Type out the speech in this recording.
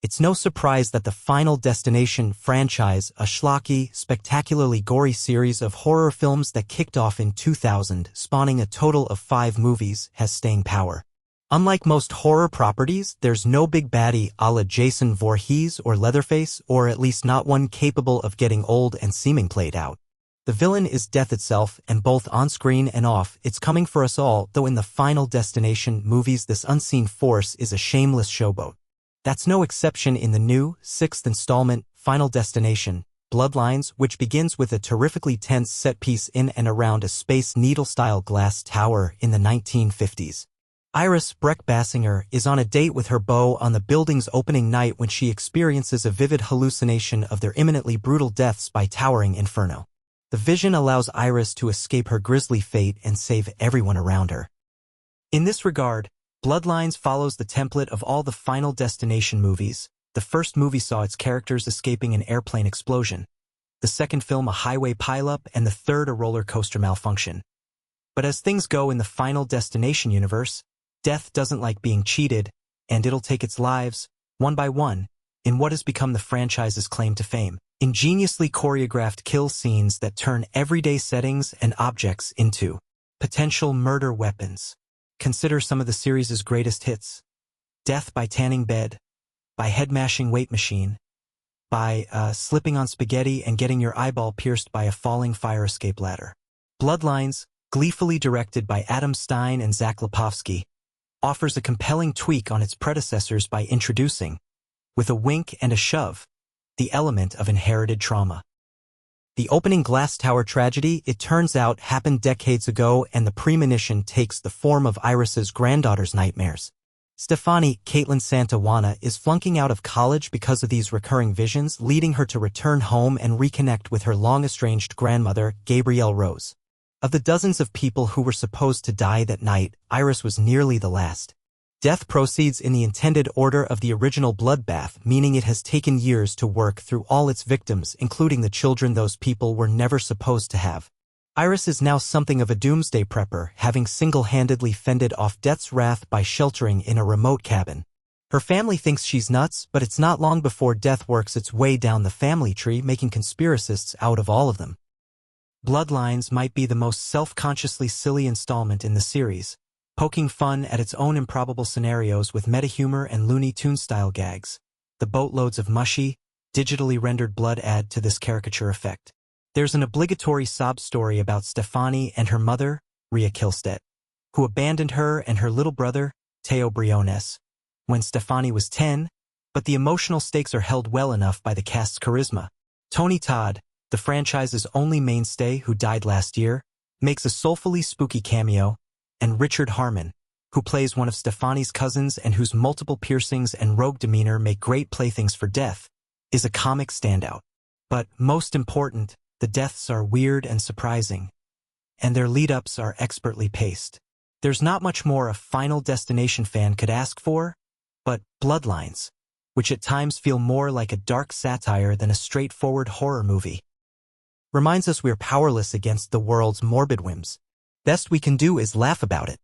It's no surprise that the Final Destination franchise, a schlocky, spectacularly gory series of horror films that kicked off in 2000, spawning a total of 5 movies, has staying power. Unlike most horror properties, there's no big baddie a la Jason Voorhees or Leatherface, or at least not one capable of getting old and seeming played out. The villain is death itself, and both on-screen and off, it's coming for us all, though in the Final Destination movies this unseen force is a shameless showboat. That's no exception in the new, 6th installment, Final Destination, Bloodlines, which begins with a terrifically tense set-piece in and around a Space Needle-style glass tower in the 1950s. Iris, Brec Bassinger, is on a date with her beau on the building's opening night when she experiences a vivid hallucination of their imminently brutal deaths by towering inferno. The vision allows Iris to escape her grisly fate and save everyone around her. In this regard, Bloodlines follows the template of all the Final Destination movies. The first movie saw its characters escaping an airplane explosion, the second film a highway pileup, and the third a roller coaster malfunction. But as things go in the Final Destination universe, death doesn't like being cheated, and it'll take its lives, one by one, in what has become the franchise's claim to fame. Ingeniously choreographed kill scenes that turn everyday settings and objects into potential murder weapons. Consider some of the series' greatest hits: death by tanning bed, by head-mashing weight machine, by slipping on spaghetti and getting your eyeball pierced by a falling fire escape ladder. Bloodlines, gleefully directed by Adam Stein and Zach Lipovsky, offers a compelling tweak on its predecessors by introducing, with a wink and a shove, the element of inherited trauma. The opening glass tower tragedy, it turns out, happened decades ago, and the premonition takes the form of Iris's granddaughter's nightmares. Stefani, Caitlin Santawana, is flunking out of college because of these recurring visions, leading her to return home and reconnect with her long-estranged grandmother, Gabrielle Rose. Of the dozens of people who were supposed to die that night, Iris was nearly the last. Death proceeds in the intended order of the original bloodbath, meaning it has taken years to work through all its victims, including the children those people were never supposed to have. Iris is now something of a doomsday prepper, having single-handedly fended off death's wrath by sheltering in a remote cabin. Her family thinks she's nuts, but it's not long before death works its way down the family tree, making conspiracists out of all of them. Bloodlines might be the most self-consciously silly installment in the series, poking fun at its own improbable scenarios with meta-humor and Looney Tunes-style gags. The boatloads of mushy, digitally rendered blood add to this caricature effect. There's an obligatory sob story about Stefani and her mother, Rhea Kilstedt, who abandoned her and her little brother, Teo Briones, when Stefani was 10, but the emotional stakes are held well enough by the cast's charisma. Tony Todd, the franchise's only mainstay who died last year, makes a soulfully spooky cameo, and Richard Harmon, who plays one of Stefani's cousins and whose multiple piercings and rogue demeanor make great playthings for death, is a comic standout. But, most important, the deaths are weird and surprising, and their lead-ups are expertly paced. There's not much more a Final Destination fan could ask for, but Bloodlines, which at times feel more like a dark satire than a straightforward horror movie, reminds us we're powerless against the world's morbid whims. Best we can do is laugh about it.